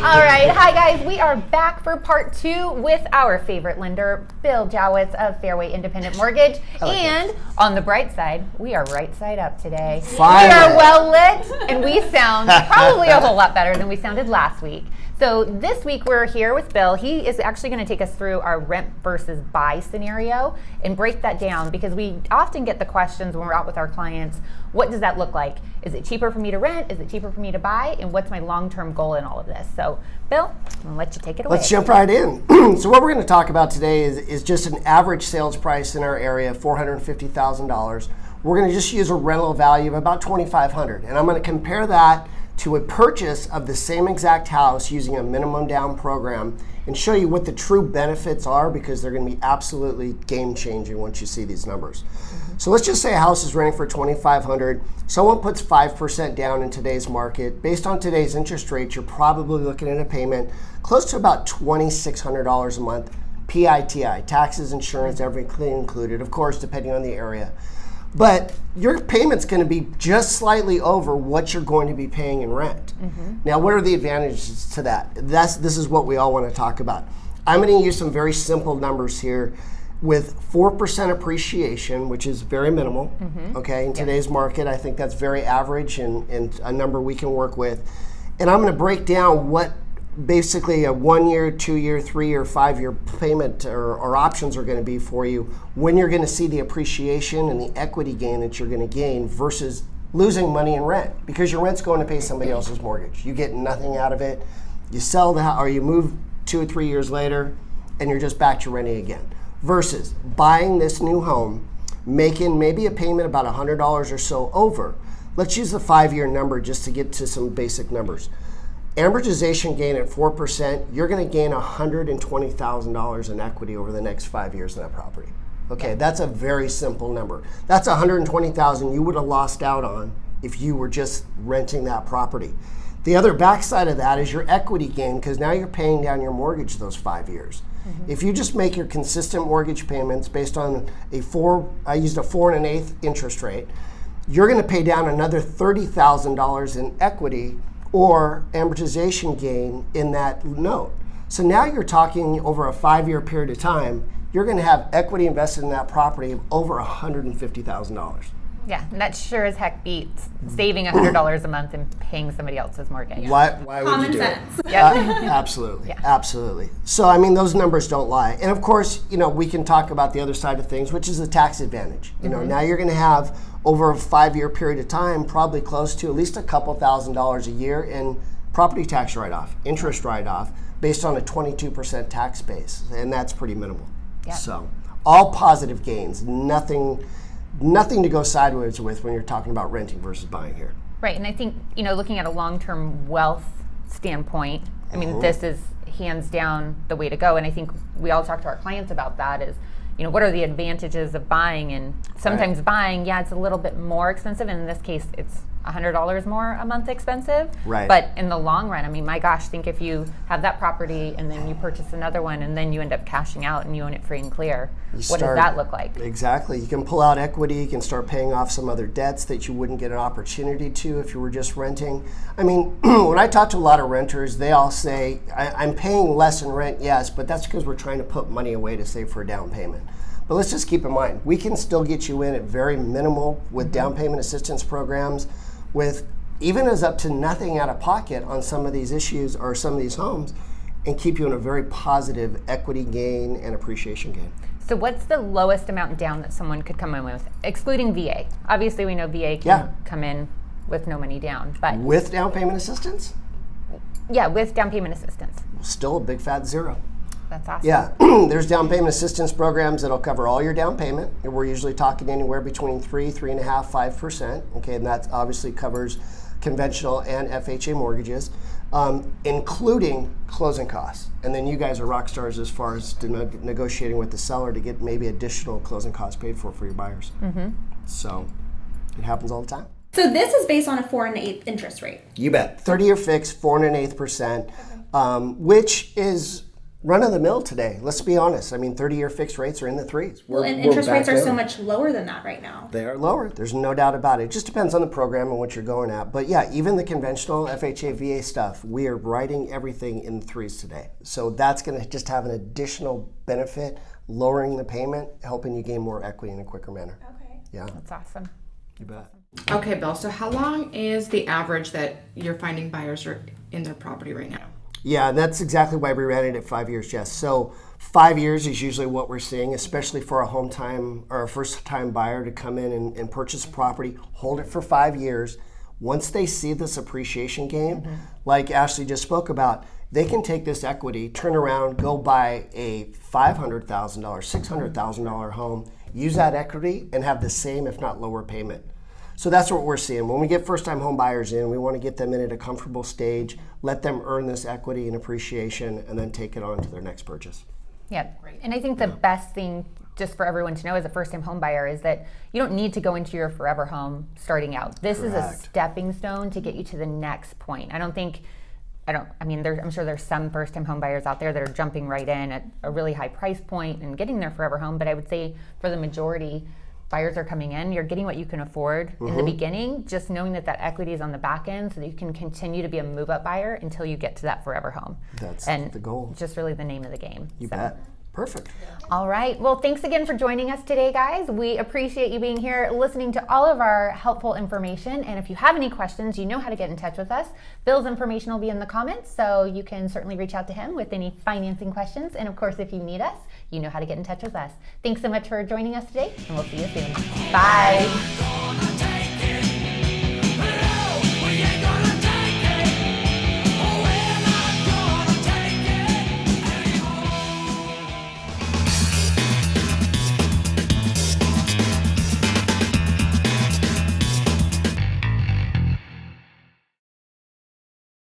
All right, hi guys. We are back for part 2 with our favorite lender, Bill Jowitz of Fairway Independent Mortgage. And on the bright side, we are right side up today. Finally. We are well lit, and we sound probably a whole lot better than we sounded last week. So this week we're here with Bill. He is actually going to take us through our rent versus buy scenario and break that down, because we often get the questions when we're out with our clients, what does that look like? Is it cheaper for me to rent? Is it cheaper for me to buy? And what's my long-term goal in all of this? So Bill, I'm going to let you take it away. Let's jump right in. So what we're going to talk about today is just an average sales price in our area, $450,000. We're going to just use a rental value of about $2,500, and I'm going to compare that to a purchase of the same exact house using a minimum down program and show you what the true benefits are, because they're going to be absolutely game-changing once you see these numbers. So let's just say a house is renting for $2,500. Someone puts 5% down in today's market. Based on today's interest rates, you're probably looking at a payment close to about $2,600 a month, PITI, taxes, insurance, everything included, of course, depending on the area. But your payment's going to be just slightly over what you're going to be paying in rent. Now, what are the advantages to that? This is what we all want to talk about. I'm going to use some very simple numbers here with 4% appreciation, which is very minimal, okay? In today's market, I think that's very average and a number we can work with. And I'm going to break down what basically a 1-year, 2-year, 3-year, 5-year payment or options are going to be for you when you're going to see the appreciation and the equity gain that you're going to gain versus losing money in rent, because your rent's going to pay somebody else's mortgage. You get nothing out of it. You sell the house or you move 2 or 3 years later and you're just back to renting again, versus buying this new home, making maybe a payment about $100 or so over. Let's use the 5-year number just to get to some basic numbers. Amortization gain at 4%, you're going to gain $120,000 in equity over the next 5 years in that property. Okay, that's a very simple number. That's $120,000 you would have lost out on if you were just renting that property. The other backside of that is your equity gain, because now you're paying down your mortgage those 5 years. If you just make your consistent mortgage payments based on I used a 4 1/8 interest rate, you're going to pay down another $30,000 in equity or amortization gain in that note. So now you're talking over a 5-year period of time, you're going to have equity invested in that property of over $150,000. Yeah, and that sure as heck beats saving $100 a month and paying somebody else's mortgage. Why would you do it? Absolutely, absolutely. So I mean, those numbers don't lie. And of course, we can talk about the other side of things, which is the tax advantage. Now you're going to have over a 5-year period of time, probably close to at least a couple $1,000s a year in property tax write-off, interest write-off, based on a 22% tax base, and that's pretty minimal. Yep. So all positive gains, nothing to go sideways with when you're talking about renting versus buying here. Right, and I think, looking at a long-term wealth standpoint, I mean, this is hands down the way to go. And I think we all talk to our clients about that is, what are the advantages of buying? And sometimes buying, it's a little bit more expensive. And in this case, it's $100 more a month expensive. Right. But in the long run, I mean, my gosh, think if you have that property and then you purchase another one and then you end up cashing out and you own it free and clear, what does that look like? Exactly. You can pull out equity. You can start paying off some other debts that you wouldn't get an opportunity to if you were just renting. I mean, when I talk to a lot of renters, they all say, I'm paying less in rent, yes, but that's because we're trying to put money away to save for a down payment. But let's just keep in mind, we can still get you in at very minimal with down payment assistance programs, with even as up to nothing out of pocket on some of these issues or some of these homes, and keep you in a very positive equity gain and appreciation gain. So what's the lowest amount down that someone could come in with, excluding VA? Obviously we know VA can come in with no money down, but with down payment assistance? Yeah, with down payment assistance. Still a big fat zero. That's awesome. Yeah, there's down payment assistance programs that'll cover all your down payment. And we're usually talking anywhere between 3.5%, 5%. Okay, and that obviously covers conventional and FHA mortgages, including closing costs. And then you guys are rock stars as far as negotiating with the seller to get maybe additional closing costs paid for your buyers. So it happens all the time. So this is based on a 4 1/8 interest rate. You bet. 30-year fixed, 4 1/8%, which is run of the mill today. Let's be honest. I mean, 30-year fixed rates are in the threes. Well, and We're interest back rates are so down. much lower than that right now. They are lower. There's no doubt about it. It just depends on the program and what you're going at. But yeah, even the conventional FHA, VA stuff, we are writing everything in the threes today. So that's going to just have an additional benefit, lowering the payment, helping you gain more equity in a quicker manner. Okay. Yeah, That's awesome. you bet. Okay, Bill, so how long is the average that you're finding buyers are in their property right now? Yeah, and that's exactly why we ran it at 5 years, Jess. So 5 years is usually what we're seeing, especially for a home time or a first time buyer to come in and purchase a property, hold it for 5 years. Once they see this appreciation gain, like Ashley just spoke about, they can take this equity, turn around, go buy a $500,000, $600,000 home, use that equity, and have the same, if not lower payment. So that's what we're seeing. When we get first-time home buyers in, we want to get them in at a comfortable stage, let them earn this equity and appreciation, and then take it on to their next purchase. Yeah, and I think the best thing just for everyone to know as a first-time home buyer is that you don't need to go into your forever home starting out. This is a Correct. stepping stone to get you to the next point. I'm sure there's some first-time home buyers out there that are jumping right in at a really high price point and getting their forever home, but I would say for the majority, buyers are coming in, you're getting what you can afford in the beginning, just knowing that that equity is on the back end so that you can continue to be a move-up buyer until you get to that forever home. That's and the goal. Just really the name of the game. You So. bet. Perfect. All right. Well, thanks again for joining us today, guys. We appreciate you being here, listening to all of our helpful information. And if you have any questions, you know how to get in touch with us. Bill's information will be in the comments, so you can certainly reach out to him with any financing questions. And of course, if you need us, you know how to get in touch with us. Thanks so much for joining us today, and we'll see you soon. Bye.